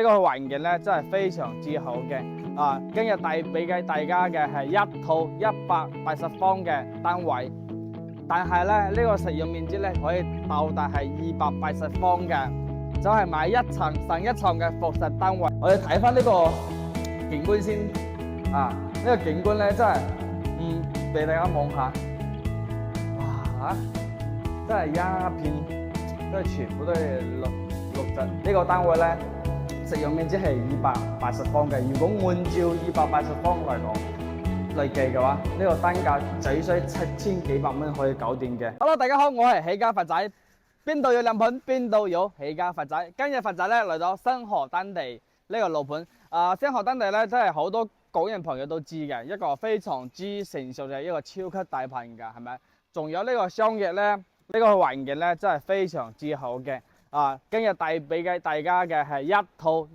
個環境咧真係非常之好嘅。今日俾大家嘅係一套180方嘅單位，但係咧呢個實用面積咧可以到達係280方嘅，就係買一層上一層嘅複式單位。我哋睇翻呢個景觀先，呢個景觀咧真係，俾大家望下，哇，真係一片，都係全部都係綠植。呢個單位咧，實用面積係280方嘅。如果按照280方嚟計嘅話，呢個單價只需7000幾百蚊可以搞掂嘅。Hello， 大家好，我係起家佛仔，邊度有靚盤，邊度有起家佛仔。今日佛仔咧嚟到星河丹地呢個樓盤，星河丹地咧真係好多港人朋友都知嘅，一個非常之成熟嘅一個超級大盤㗎，係咪？仲有呢個商業咧，呢個環境咧真係非常之好嘅。今日俾大家嘅係一套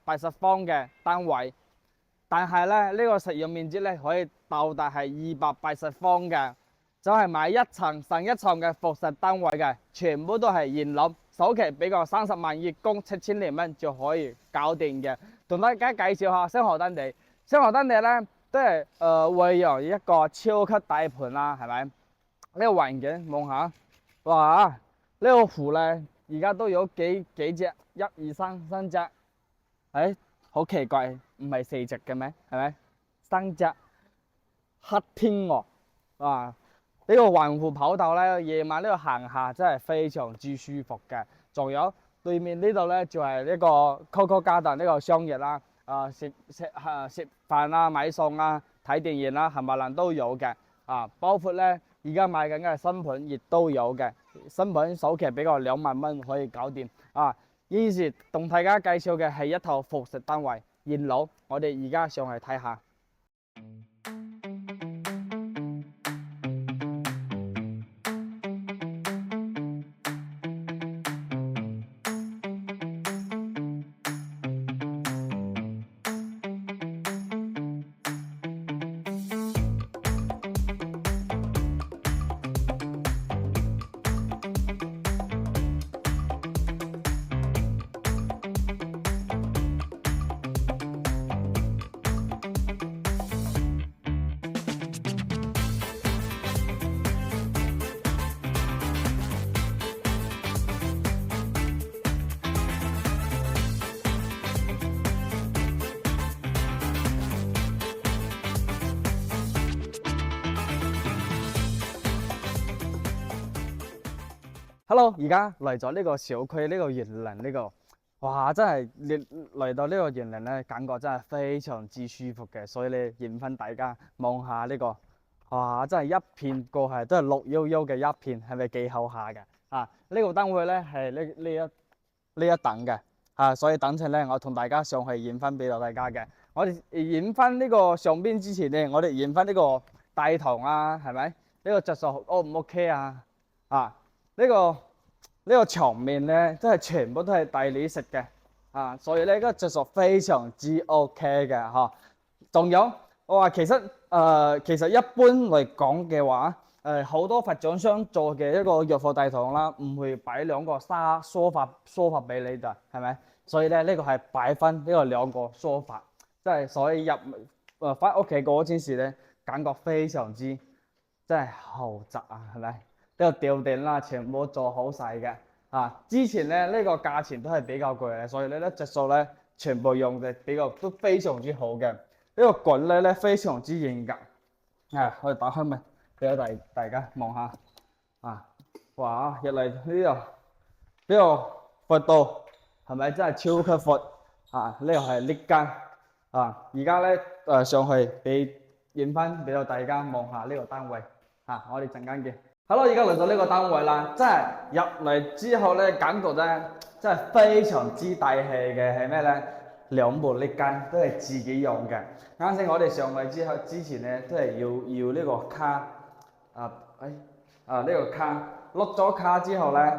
180方嘅單位，但係咧呢個實用面積咧可以到達係280方嘅，就係買一層上一層嘅複式單位嘅，全部都係現樓，首期俾個30萬，月供7000零蚊就可以搞掂嘅。同大家介紹下星河丹地，星河丹地咧都係會有一個超級大盤啦，係咪？呢個環境望下，哇！呢個湖咧〜而家都有幾隻，1、2、3隻，好奇怪，唔係4隻嘅咩？係咪？3隻黑天鵝，呢個環湖跑道咧，夜晚呢個行下真係非常之舒服嘅。仲有對面呢度咧，就係呢個 Coco Garden 呢個商業啦，食飯啊、買餸啊、睇電影啦，冚唪唥都有嘅。包括咧而家買緊嘅新盤亦都有嘅。新盤首期俾個2萬蚊可以搞掂。現時同大家介紹嘅係一套複式單位現樓，我哋而家上去睇下。Hello， 而家嚟咗呢個小區，呢個園林呢個，哇！真係嚟到呢個園林咧，感覺真係非常之舒服嘅。所以咧，引翻大家望下呢個，哇！真係一片過係都係綠油油嘅一片，係咪幾好下嘅？呢個單位咧係呢一等嘅，所以等陣咧我同大家上去引翻俾到大家嘅。我哋引翻呢個上邊之前咧，我哋引翻呢個大堂啊，係咪？呢個質素 O 唔 OK 啊？呢個牆面咧，真係全部都係大理石嘅，所以咧個質素非常之 OK 嘅，仲有我話其實一般嚟講嘅話，好多發展商做嘅一個藥房大堂啦，唔會擺2個梳化俾你㗎，係咪？所以咧呢個係擺翻呢個2個梳化，即係所以翻屋企嗰陣時咧，感覺非常之真係豪宅啊，係咪？呢個吊頂啦，全部做好晒嘅。之前咧呢個價錢都係比較貴嘅，所以咧質素咧全部用嘅都非常之好嘅。呢個滾咧非常之嚴格。我哋打開咪俾大家望下。哇！入嚟呢個闊度係咪真係超級闊？呢個係呢間。而家咧上去影翻俾到大家望下呢個單位。我哋陣間見。Hello， 而家嚟到呢個單位啦，真係入嚟之後咧，感覺咧真係非常之大氣嘅，係咩咧？2部呢間都係自己用嘅。啱先我哋上嚟之前咧，都係要呢個卡，呢個卡碌咗卡之後咧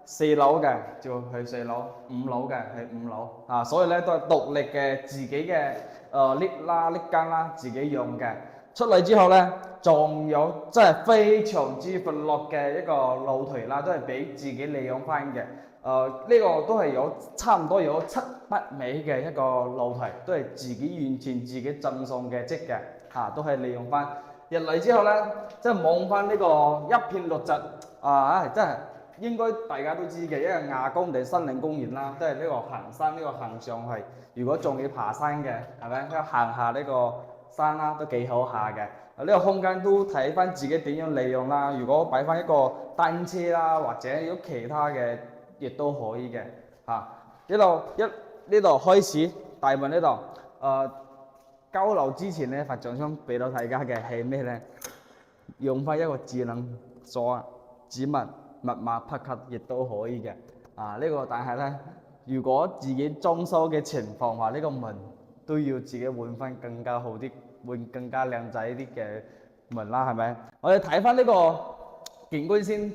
，4樓嘅就去4樓，5樓嘅去5樓，所以咧都係獨立嘅自己嘅lift 啦、lift 間啦，自己用嘅。出嚟之後咧，仲有真係非常之闊落嘅一個露台啦，都係俾自己利用翻嘅。呢個都係有差唔多有700米嘅一個樓梯，都係自己完全自己贈送嘅積嘅都係利用翻。入嚟之後咧，即係望翻呢個一片綠植真係應該大家都知嘅，因為亞公地森林公園啦，都係呢個行山呢個行上去。如果仲要爬山嘅，係咪？行下呢個山啦，都幾好下嘅。呢個空間都睇翻自己點樣利用啦。如果擺翻一個單車啦，或者有其他嘅，亦都可以嘅。呢度開始大門呢度交流之前咧，佛像想俾到大家嘅係咩咧？用翻一個智能鎖、指紋、密碼、拍卡亦都可以嘅。呢個但係咧，如果自己裝修嘅情況話，呢個門都要自己換翻更加好啲，換更加靚仔啲嘅門啦，係咪？我哋睇翻呢個景觀先。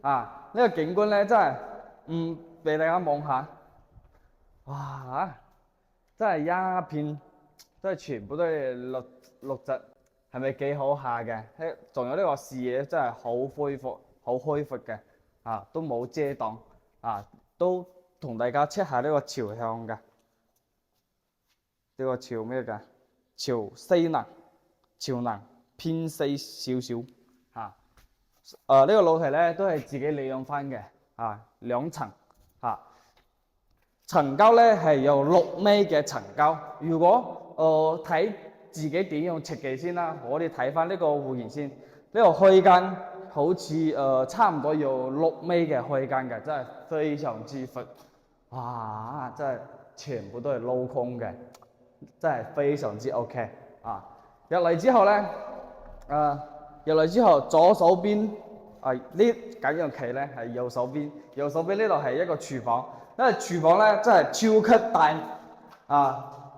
呢個景觀咧真係俾大家望下，哇！真係一片。真係全部都係綠植，係咪幾好下嘅？仲有呢個視野真係好恢復、好開闊嘅，都冇遮擋，都同大家 check 下呢個朝向嘅，呢個朝咩㗎？朝西南，朝南偏西少少，呢個樓梯咧都係自己利用翻嘅，2層，層高咧係有6米嘅層高。如果睇自己點樣設計先啦，我哋睇翻呢個戶型先。呢個開間好似差唔多有6米嘅開間嘅，真係非常之闊。哇！真係全部都係鏤空嘅，真係非常之 OK 入嚟之後咧，左手邊呢緊樣旗咧係右手邊，右手邊呢度係一個廚房。因為廚房咧真係超級大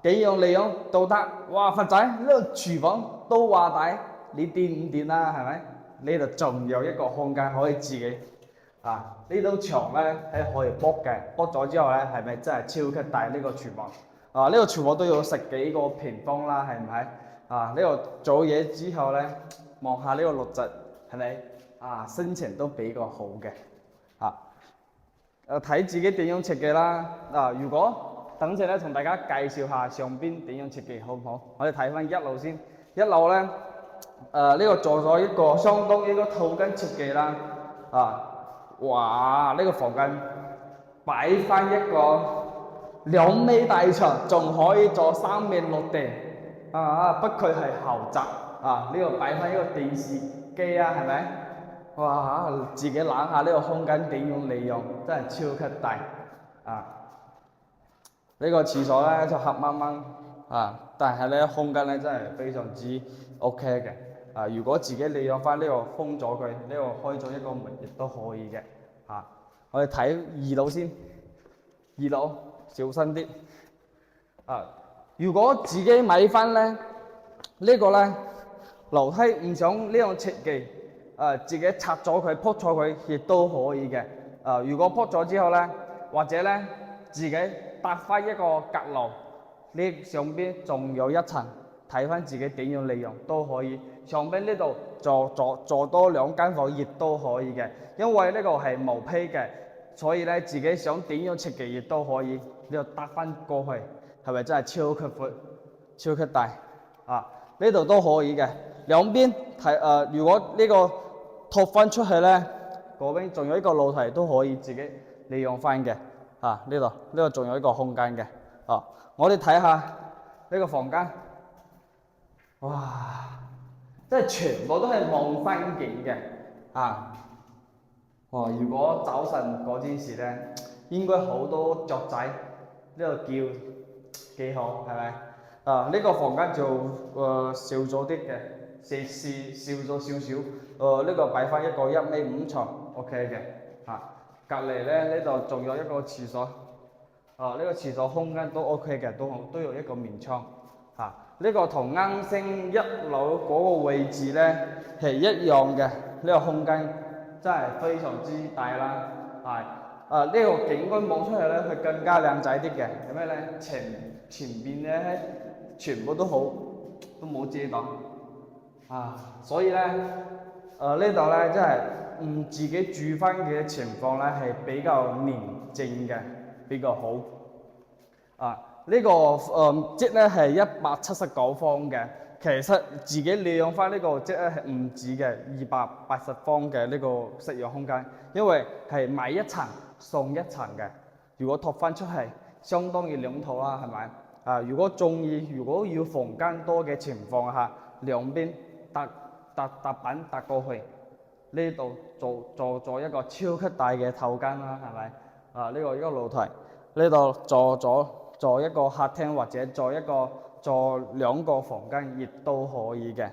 幾樣利用都得。哇！佛仔呢個廚房都話大，你掂唔掂啦？係咪？呢度仲有一個空間可以自己呢度牆咧係可以剝嘅，剝咗之後咧係咪真係超級大呢個廚房？呢個廚房都有10幾個平方啦，係唔係？呢個做嘢之後咧，望下呢個綠植係咪心情都比較好嘅睇自己點樣設計啦。如果等陣咧，同大家介紹下上邊點樣設計，好唔好？我哋睇翻1樓先。1樓咧，呢個做咗一個相當於一個套間設計啦。哇！呢個房間擺翻一個2米大牆，仲可以做3面落地。不愧係豪宅。呢個擺翻一個電視機係咪？哇！自己諗下呢個空間點樣利用，真係超級大。呢個廁所咧就黑掹掹但係咧空間咧真係非常之 OK 嘅。如果自己利用翻呢個封咗佢，呢個開咗一個門亦都可以嘅。我哋睇2樓先。2樓小心啲。如果自己買翻咧呢個咧樓梯唔想呢樣設計，自己拆咗佢鋪咗佢亦都可以嘅。如果鋪咗之後咧，或者咧自己搭翻一個閣樓，呢上邊仲有1層，睇翻自己點樣利用都可以。上邊呢度做多2間房亦都可以嘅，因為呢個係毛坯嘅，所以咧自己想點樣設計亦都可以。呢度搭翻過去，係咪真係超級闊、超級大？呢度都可以嘅。兩邊睇如果呢個拓翻出去咧，嗰邊仲有一個露台都可以自己利用翻嘅。呢度仲有一個空間嘅。我哋睇下呢個房間，哇！即係全部都係望山景嘅。如果早晨嗰陣時咧，應該好多雀仔呢度叫，幾好係咪？呢個房間就少咗啲嘅，少咗少少。呢個擺翻一個1.5米床 OK 嘅。隔離咧呢度仲有一個廁所。呢個廁所空間都 OK 嘅，都有一個面窗。呢個同啱先1樓嗰個位置咧係一樣嘅。呢個空間真係非常之大啦。呢個景觀望出嚟咧，佢更加靚仔啲嘅。有咩咧？前邊咧全部都好，都冇遮擋。所以咧呢度咧真係自己住翻嘅情況咧係比較靜嘅比較好。呢個積咧係179方嘅，其實自己利用翻呢個積咧係唔止嘅280方嘅呢個實用空間，因為係買一層送一層嘅。如果托翻出去，相當於2套啦，係咪？如果要房間多嘅情況下，兩邊搭板搭過去，呢度做一個超級大嘅頭間啦，係咪？呢個一個露台，呢度做一個客廳或者做2個房間亦都可以嘅。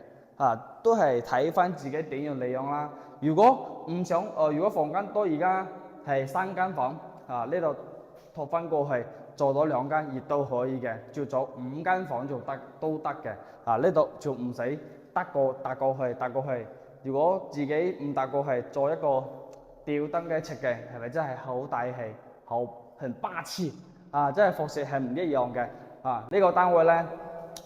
都係睇翻自己點樣利用啦。如果唔想如果房間多，而家係3間房，呢度托翻過去做到2間亦都可以嘅，照做5間房都得嘅。呢度就唔使搭過去。如果自己唔搭過去，做一個吊燈嘅設計，係咪真係好大氣，很霸氣？真係服飾係唔一樣嘅。呢個單位咧，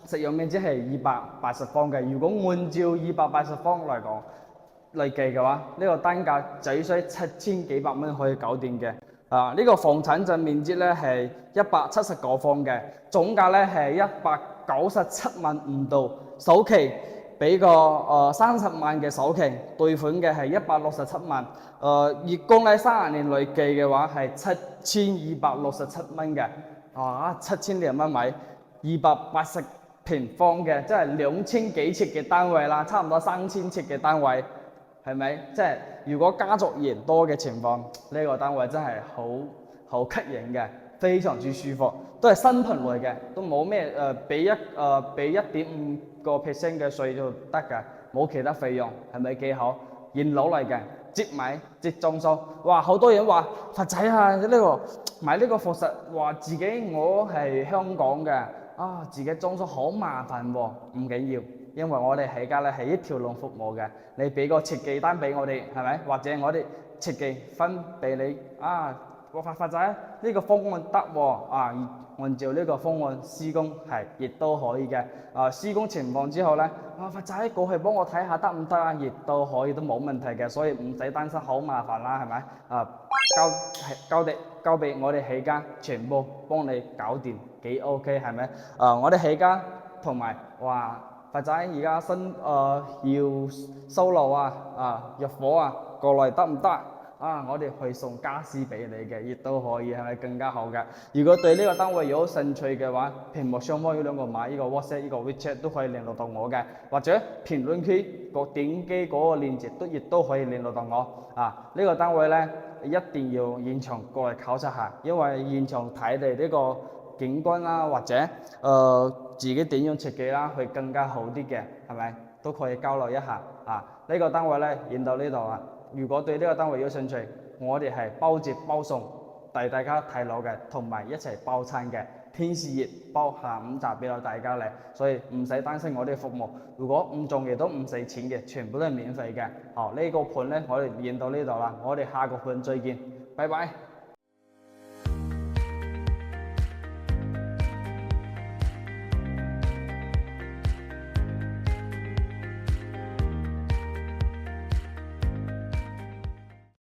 實用面積係280方嘅。如果按照280方嚟計嘅話，呢個單價只需7000幾百蚊可以搞掂嘅。呢個房產證面積咧係179方嘅，總價咧係197萬5度，首期俾個30萬嘅首期，貸款嘅係167萬，月供咧30年累計嘅話係7267蚊嘅。7000零蚊買280平方嘅，即係2000幾尺嘅單位啦，差唔多3000尺嘅單位，係咪？即係如果家族人多嘅情況，呢個單位真係好吸引嘅，非常之舒服，都係新盤類嘅，都冇咩俾1.5% 嘅稅就得㗎，冇其他費用，係咪幾好？現樓嚟嘅，即買即裝修。哇！好多人話佛仔買呢個貨實話自己我係香港嘅，自己裝修好麻煩喎。唔緊要，因為我哋起家咧係一條龍服務嘅，你俾個設計單俾我哋，係咪？或者我哋設計分俾你佛仔呢個方案得喎，按照呢個方案施工係亦都可以嘅。施工情況之後咧，佛仔過去幫我睇下得唔得啊？亦都可以，都冇問題嘅，所以唔使擔心好麻煩啦，係咪？交俾我哋起家，全部幫你搞掂，幾 OK 係咪？我哋起家同埋話佛仔而家要收樓入伙過嚟得唔得？我哋去送家私俾你嘅，亦都可以，係咪更加好嘅？如果對呢個單位有興趣嘅話，屏幕上方有2個碼，呢個 WhatsApp 呢個 WeChat 都可以聯絡到我嘅，或者評論區點擊嗰個鏈接亦都可以聯絡到我。呢個單位咧一定要現場過嚟考察下，因為現場睇你呢個景觀啦，或者自己點樣設計啦，會更加好啲嘅，係咪？都可以交流一下。呢個單位咧演到呢度啊。如果對呢個單位有興趣，我哋係包接包送，帶大家睇樓嘅，同埋一齊包餐嘅，天時熱包下午茶俾到大家嚟，所以唔使擔心我哋服務。如果唔中意都唔使錢嘅，全部都係免費嘅。呢個盤咧我哋演到呢度啦，我哋下個盤再見，拜拜。